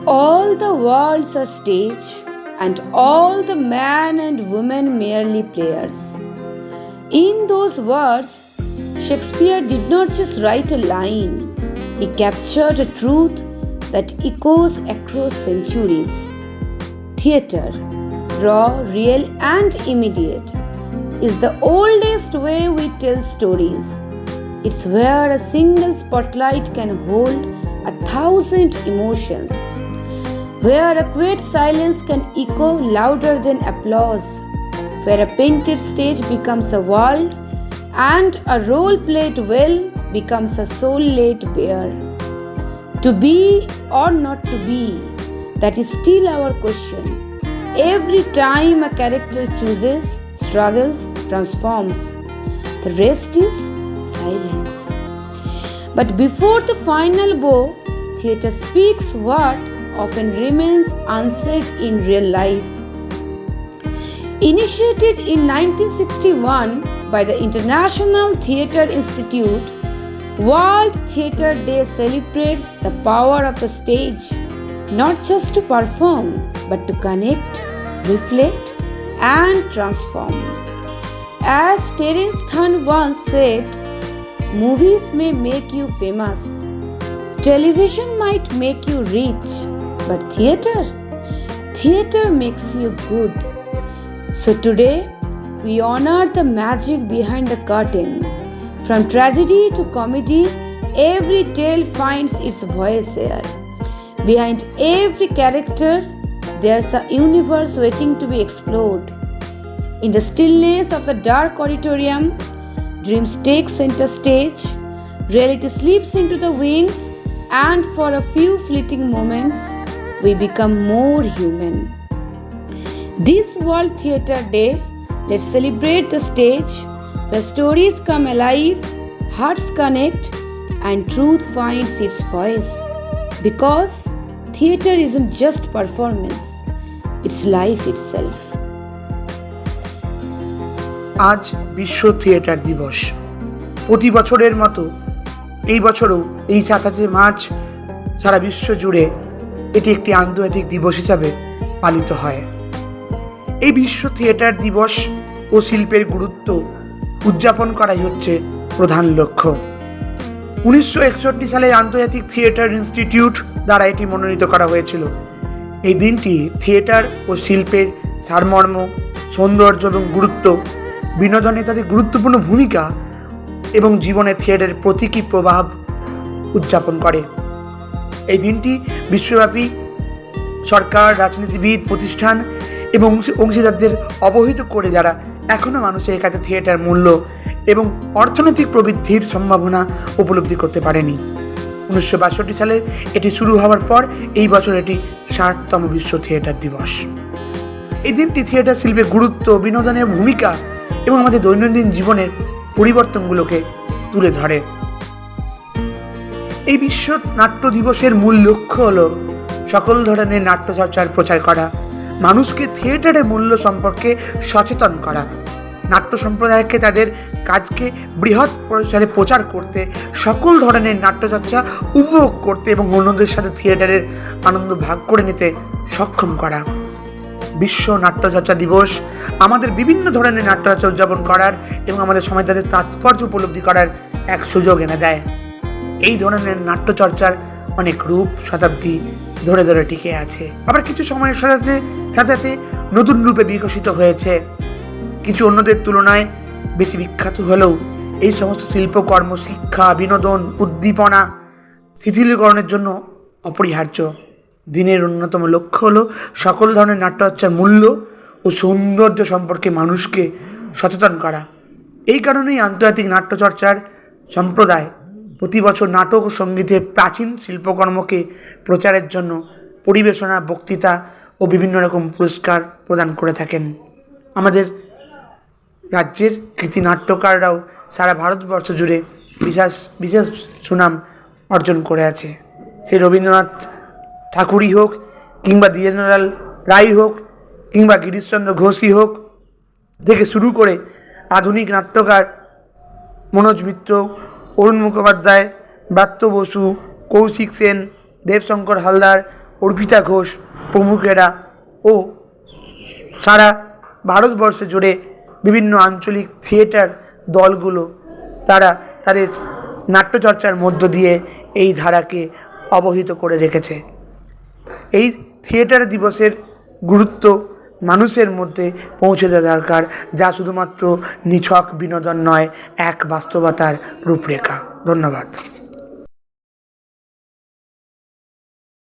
All the world's a stage, and all the man and woman merely players. In those words, Shakespeare did not just write a line, he captured a truth that echoes across centuries. Theatre, raw, real, and immediate, is the oldest way we tell stories. It's where a single spotlight can hold 1,000 emotions, where a quiet silence can echo louder than applause, where a painted stage becomes a world and a role played well becomes a soul laid bare. To be or not to be, that is still our question. Every time a character chooses, struggles, transforms, the rest is silence. But before the final bow, theatre speaks what often remains unsaid in real life. Initiated in 1961 by the International Theatre Institute, World Theatre Day celebrates the power of the stage, not just to perform, but to connect, reflect, and transform. As Terence Than once said, movies may make you famous, television might make you rich, but theatre makes you good. So today, we honor the magic behind the curtain. From tragedy to comedy, every tale finds its voice here. Behind every character, there's a universe waiting to be explored. In the stillness of the dark auditorium, dreams take center stage, reality slips into the wings, and for a few fleeting moments, we become more human. This World Theatre Day, let's celebrate the stage where stories come alive, hearts connect, and truth finds its voice. Because theatre isn't just performance, it's life itself. আজ বিশ্ব theatre দিবস। প্রতি বছরের মতো এই বছরও এই ২৭ March সারা বিশ্ব জুড়ে এটি একটি আন্তর্জাতিক দিবস হিসাবে পালিত হয়। এই বিশ্ব থিয়েটার দিবস ও শিল্পের গুরুত্ব উদযাপন করাই হচ্ছে প্রধান লক্ষ্য। ১৯৬১ সালে আন্তর্জাতিক থিয়েটার ইনস্টিটিউট দ্বারা এটি মনোনীত করা হয়েছিল। এই দিনটি থিয়েটার ও শিল্পের সারমর্ম, সৌন্দর্য এবং গুরুত্ব, বিনোদনে তাদের গুরুত্বপূর্ণ ভূমিকা এবং জীবনে থিয়েটারের প্রতীকী প্রভাব উদযাপন করে। এই দিনটি বিশ্বব্যাপী সরকার, রাজনীতিবিদ, প্রতিষ্ঠান এবং অংশীদারদের অবহিত করে, যারা এখনও মানুষের কাছে থিয়েটার মূল্য এবং অর্থনৈতিক প্রবৃদ্ধির সম্ভাবনা উপলব্ধি করতে পারেনি। ১৯৬২ সালে এটি শুরু হওয়ার পর এই বছর এটি ৬০তম বিশ্ব থিয়েটার দিবস। এই দিনটি থিয়েটার শিল্পের গুরুত্ব, বিনোদনের ভূমিকা এবং আমাদের দৈনন্দিন জীবনের পরিবর্তনগুলোকে তুলে ধরে। এই বিশ্ব নাট্য দিবসের মূল লক্ষ্য হল সকল ধরনের নাট্যচর্চার প্রচার করা, মানুষকে থিয়েটারের মূল্য সম্পর্কে সচেতন করা, নাট্য সম্প্রদায়কে তাদের কাজকে বৃহৎ পরিসরে প্রচার করতে, সকল ধরনের নাট্যচর্চা উপভোগ করতে এবং অন্যদের সাথে থিয়েটারের আনন্দ ভাগ করে নিতে সক্ষম করা। বিশ্ব নাট্যচর্চা দিবস আমাদের বিভিন্ন ধরনের নাট্যচর্চা উদযাপন করার এবং আমাদের সমাজে তাদের তাৎপর্য উপলব্ধি করার এক সুযোগ এনে দেয়। এই ধরনের নাট্যচর্চার অনেক রূপ শতাব্দী ধরে ধরে টিকে আছে, আবার কিছু সময়ের সাথে সাথে নতুন রূপে বিকশিত হয়েছে। কিছু অন্যদের তুলনায় বেশি বিখ্যাত হলেও এই সমস্ত শিল্পকর্ম শিক্ষা, বিনোদন, উদ্দীপনা, শিথিলীকরণের জন্য অপরিহার্য। দিনের অন্যতম লক্ষ্য হলো সকল ধরনের নাট্যচর্চার মূল্য ও সৌন্দর্য সম্পর্কে মানুষকে সচেতন করা। এই কারণেই আন্তর্জাতিক নাট্যচর্চার সম্প্রদায় প্রতি বছর নাটক ও সঙ্গীতের প্রাচীন শিল্পকর্মকে প্রচারের জন্য পরিবেশনা, বক্তৃতা ও বিভিন্ন রকম পুরস্কার প্রদান করে থাকেন। আমাদের রাজ্যের কৃতি নাট্যকাররাও সারা ভারতবর্ষ জুড়ে বিশেষ সুনাম অর্জন করে আছে। সে রবীন্দ্রনাথ ঠাকুরই হোক, কিংবা দ্বিজেন্দ্রলাল রায় হোক, কিংবা গিরিশচন্দ্র ঘোষই হোক, থেকে শুরু করে আধুনিক নাট্যকার মনোজ মিত্র, অরুণ মুখোপাধ্যায়, ব্রাত্য বসু, কৌশিক সেন, দেবশঙ্কর হালদার, অর্পিতা ঘোষ প্রমুখেরা ও সারা ভারতবর্ষ জুড়ে বিভিন্ন আঞ্চলিক থিয়েটার দলগুলো তারা তাদের নাট্যচর্চার মধ্য দিয়ে এই ধারাকে অবহিত করে রেখেছে। এই থিয়েটার দিবসের গুরুত্ব মানুষের মধ্যে পৌঁছে দেওয়া দরকার, যা শুধুমাত্র নিছক বিনোদন নয়, এক বাস্তবতার রূপরেখা। ধন্যবাদ।